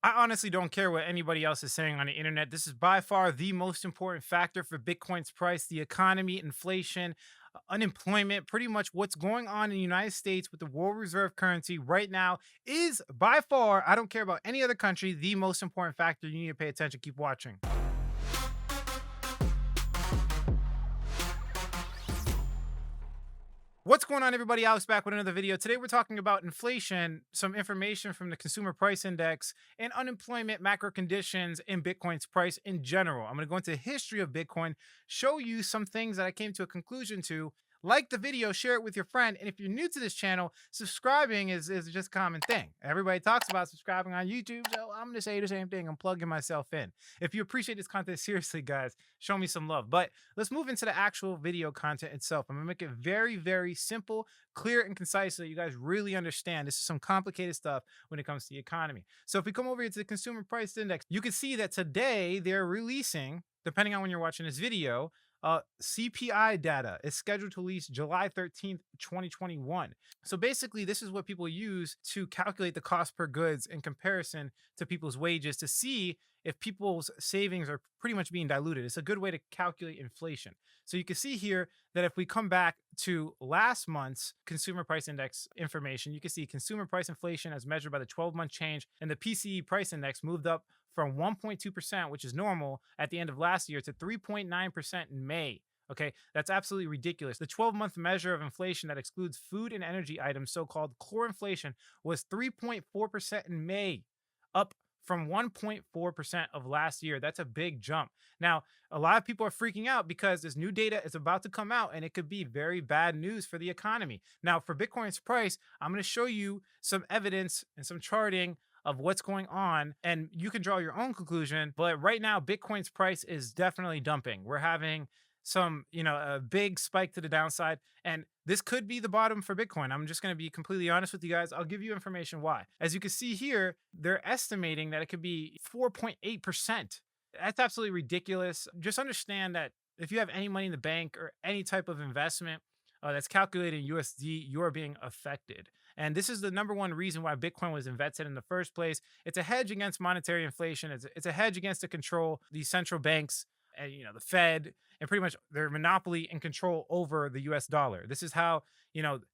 I honestly don't care what anybody else is saying on the internet. This is by far the most important factor for Bitcoin's price, the economy, inflation, unemployment, pretty much what's going on in the United States with the world reserve currency right now is by far, I don't care about any other country, the most important factor. You need to pay attention. Keep watching. What's going on, everybody? Alex back with another video. Today, we're talking about inflation, some information from the consumer price index, and unemployment macro conditions in Bitcoin's price in general. I'm going to go into the history of Bitcoin, show you some things that I came to a conclusion to. Like the video, share it with your friend. And if you're new to this channel, subscribing is just a common thing. Everybody talks about subscribing on YouTube, so I'm going to say the same thing. I'm plugging myself in. If you appreciate this content, seriously, guys, show me some love. But let's move into the actual video content itself. I'm gonna make it very, very simple, clear, and concise so you guys really understand. This is some complicated stuff when it comes to the economy. So if we come over here to the consumer price index, you can see that today they're releasing, depending on when you're watching this video, CPI data is scheduled to release July 13th, 2021. So basically, this is what people use to calculate the cost per goods in comparison to people's wages to see if people's savings are pretty much being diluted. It's a good way to calculate inflation. So you can see here that if we come back to last month's consumer price index information, you can see consumer price inflation as measured by the 12-month change, and the PCE price index moved up from 1.2%, which is normal at the end of last year, to 3.9% in May. Okay, that's absolutely ridiculous. The 12-month measure of inflation that excludes food and energy items, so-called core inflation, was 3.4% in May, up from 1.4% of last year. That's a big jump. Now, a lot of people are freaking out because this new data is about to come out and it could be very bad news for the economy. Now, for Bitcoin's price, I'm going to show you some evidence and some charting of what's going on, and you can draw your own conclusion. But right now, Bitcoin's price is definitely dumping. We're having some, a big spike to the downside, and this could be the bottom for Bitcoin. I'm just going to be completely honest with you guys. I'll give you information why. As you can see here, they're estimating that it could be 4.8%. That's absolutely ridiculous. Just understand that if you have any money in the bank or any type of investment that's calculated in USD, you are being affected. And this is the number one reason why Bitcoin was invented in the first place. It's a hedge against monetary inflation. It's a hedge against the control these central banks and the Fed and pretty much their monopoly and control over the US dollar. This is how,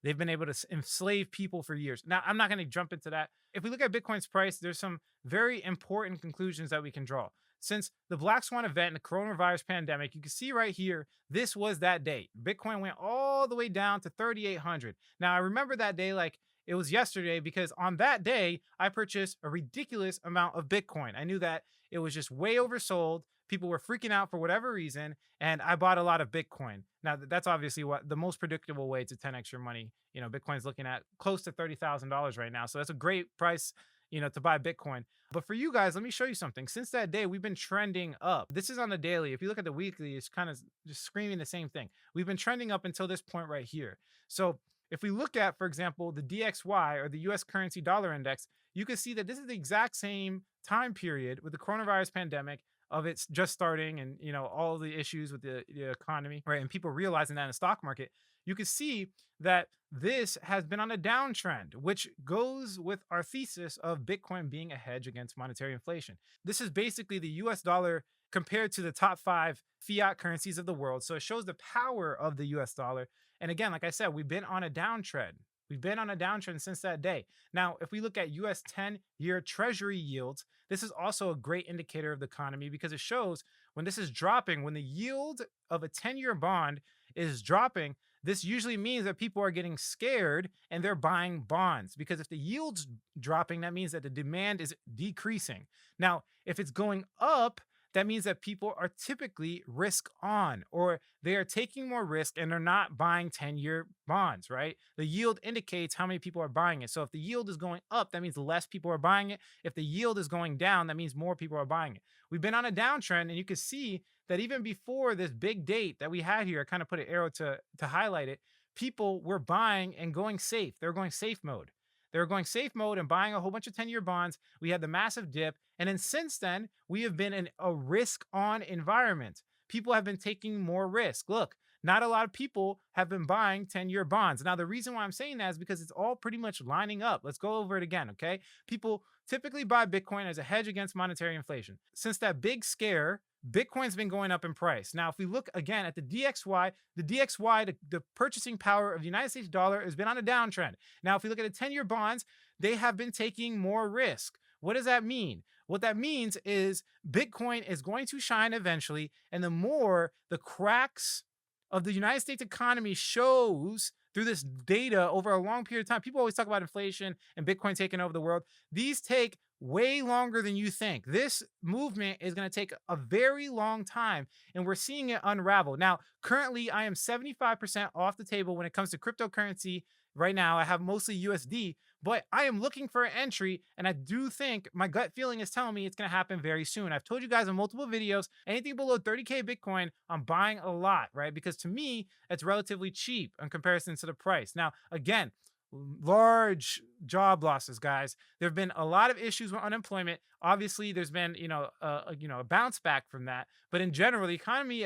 they've been able to enslave people for years. Now, I'm not going to jump into that. If we look at Bitcoin's price, there's some very important conclusions that we can draw. Since the Black Swan event and the coronavirus pandemic, you can see right here, this was that day. Bitcoin went all the way down to 3,800. Now, I remember that day like it was yesterday because on that day, I purchased a ridiculous amount of Bitcoin. I knew that it was just way oversold. People were freaking out for whatever reason, and I bought a lot of Bitcoin. Now, that's obviously what the most predictable way to 10x your money. Bitcoin's looking at close to $30,000 right now. So that's a great price, to buy Bitcoin. But for you guys, let me show you something. Since that day, we've been trending up. This is on the daily. If you look at the weekly, it's kind of just screaming the same thing. We've been trending up until this point right here. So if we look at, for example, the DXY or the US currency dollar index, you can see that this is the exact same time period with the coronavirus pandemic of it's just starting and all the issues with the economy, right? And people realizing that in the stock market, you can see that this has been on a downtrend, which goes with our thesis of Bitcoin being a hedge against monetary inflation. This is basically the US dollar compared to the top 5 fiat currencies of the world. So it shows the power of the US dollar. And again, like I said, we've been on a downtrend. We've been on a downtrend since that day. Now, if we look at US 10-year treasury yields, this is also a great indicator of the economy because it shows when this is dropping, when the yield of a 10-year bond is dropping, this usually means that people are getting scared and they're buying bonds, because if the yield's dropping, that means that the demand is decreasing. Now, if it's going up, that means that people are typically risk on, or they are taking more risk and they're not buying 10-year bonds, right? The yield indicates how many people are buying it. So if the yield is going up, that means less people are buying it. If the yield is going down, that means more people are buying it. We've been on a downtrend, and you can see that even before this big date that we had here, I kind of put an arrow to highlight it, people were buying and going safe. They're going safe mode. They were going safe mode and buying a whole bunch of 10-year bonds. We had the massive dip. And then since then, we have been in a risk on environment. People have been taking more risk. Look, not a lot of people have been buying 10-year bonds. Now, the reason why I'm saying that is because it's all pretty much lining up. Let's go over it again, okay? People typically buy Bitcoin as a hedge against monetary inflation. Since that big scare, Bitcoin's been going up in price. Now, if we look again at the DXY, the purchasing power of the United States dollar has been on a downtrend. Now, if we look at the 10-year bonds, they have been taking more risk. What does that mean? What that means is Bitcoin is going to shine eventually, and the more the cracks of the United States economy shows through this data over a long period of time. People always talk about inflation and Bitcoin taking over the world. These take way longer than you think. This movement is going to take a very long time, and we're seeing it unravel. Now, currently, I am 75% off the table when it comes to cryptocurrency. Right now, I have mostly USD, but I am looking for an entry, and I do think my gut feeling is telling me it's going to happen very soon. I've told you guys in multiple videos, anything below 30K Bitcoin, I'm buying a lot, right? Because to me, it's relatively cheap in comparison to the price. Now, again, large job losses, guys. There have been a lot of issues with unemployment. Obviously, there's been, a bounce back from that. But in general, the economy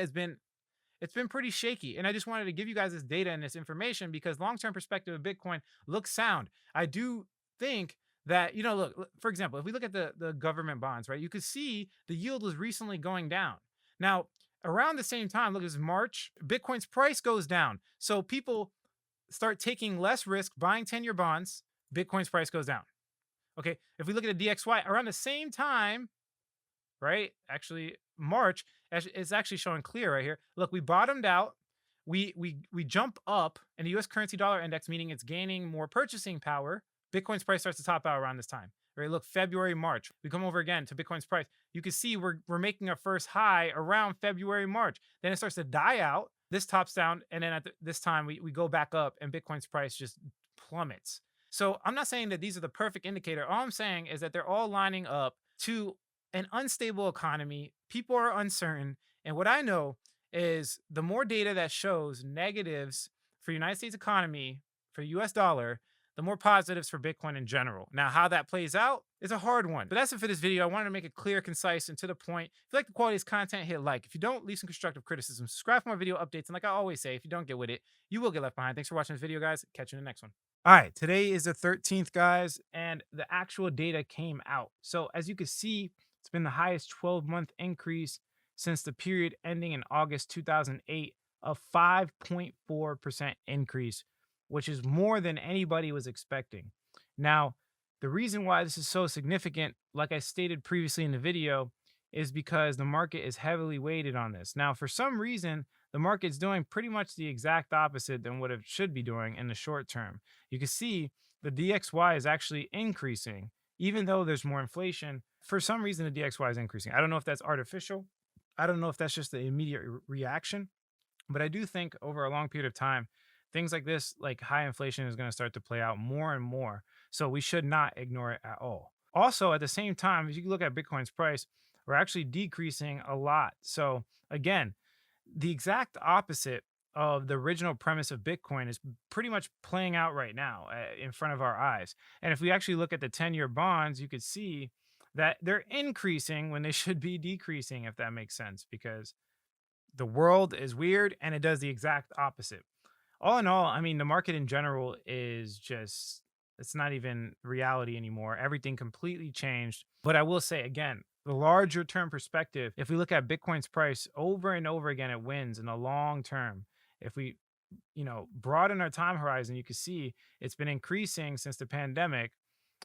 it's been pretty shaky. And I just wanted to give you guys this data and this information because long-term perspective of Bitcoin looks sound. I do think that, look, for example, if we look at the government bonds, right, you could see the yield was recently going down. Now, around the same time, look, it's March, Bitcoin's price goes down. So people start taking less risk buying 10-year bonds, Bitcoin's price goes down. Okay, if we look at the DXY, around the same time, right? Actually, March is actually showing clear right here. Look, we bottomed out. We jump up in the US currency dollar index, meaning it's gaining more purchasing power. Bitcoin's price starts to top out around this time. Right? Look, February, March. We come over again to Bitcoin's price. You can see we're making our first high around February, March. Then it starts to die out. This tops down, and then at this time we go back up, and Bitcoin's price just plummets. So I'm not saying that these are the perfect indicator. All I'm saying is that they're all lining up to an unstable economy. People are uncertain. And what I know is the more data that shows negatives for United States economy, for US dollar, the more positives for Bitcoin in general. Now, how that plays out is a hard one. But that's it for this video. I wanted to make it clear, concise, and to the point. If you like the quality of this content, hit like. If you don't, leave some constructive criticism. Subscribe for more video updates. And like I always say, if you don't get with it, you will get left behind. Thanks for watching this video, guys. Catch you in the next one. All right, today is the 13th, guys, and the actual data came out. So as you can see, it's been the highest 12-month increase since the period ending in August 2008, a 5.4% increase, which is more than anybody was expecting. Now, the reason why this is so significant, like I stated previously in the video, is because the market is heavily weighted on this. Now, for some reason, the market's doing pretty much the exact opposite than what it should be doing in the short term. You can see the DXY is actually increasing, even though there's more inflation. For some reason, the DXY is increasing. I don't know if that's artificial. I don't know if that's just the immediate reaction, but I do think over a long period of time, things like this, like high inflation, is going to start to play out more and more. So we should not ignore it at all. Also, at the same time, if you look at Bitcoin's price, we're actually decreasing a lot. So again, the exact opposite of the original premise of Bitcoin is pretty much playing out right now in front of our eyes. And if we actually look at the 10-year bonds, you could see that they're increasing when they should be decreasing, if that makes sense, because the world is weird and it does the exact opposite. All in all, I mean, the market in general is just, it's not even reality anymore. Everything completely changed. But I will say again, the larger term perspective, if we look at Bitcoin's price over and over again, it wins in the long term. If we, broaden our time horizon, you can see it's been increasing since the pandemic.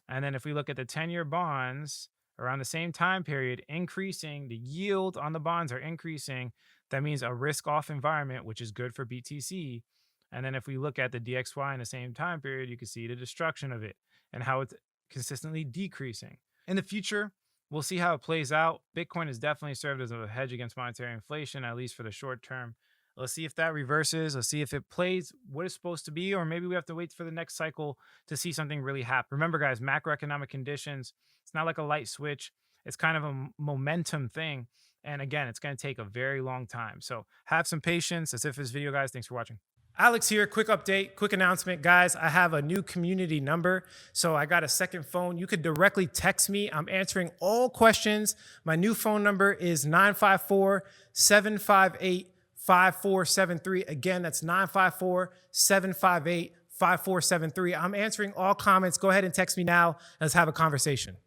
And then if we look at the 10-year bonds around the same time period, increasing, the yield on the bonds are increasing. That means a risk-off environment, which is good for BTC. And then if we look at the DXY in the same time period, you can see the destruction of it and how it's consistently decreasing. In the future, we'll see how it plays out. Bitcoin has definitely served as a hedge against monetary inflation, at least for the short term. Let's see if that reverses. Let's see if it plays what it's supposed to be, or maybe we have to wait for the next cycle to see something really happen. Remember, guys, macroeconomic conditions, it's not like a light switch. It's kind of a momentum thing. And again, it's going to take a very long time. So have some patience. That's it for this video, guys. Thanks for watching. Alex here. Quick update, quick announcement, guys. I have a new community number. So I got a second phone. You could directly text me. I'm answering all questions. My new phone number is 954-758 5473. Again, that's 954-758-5473. I'm answering all comments. Go ahead and text me now. Let's have a conversation.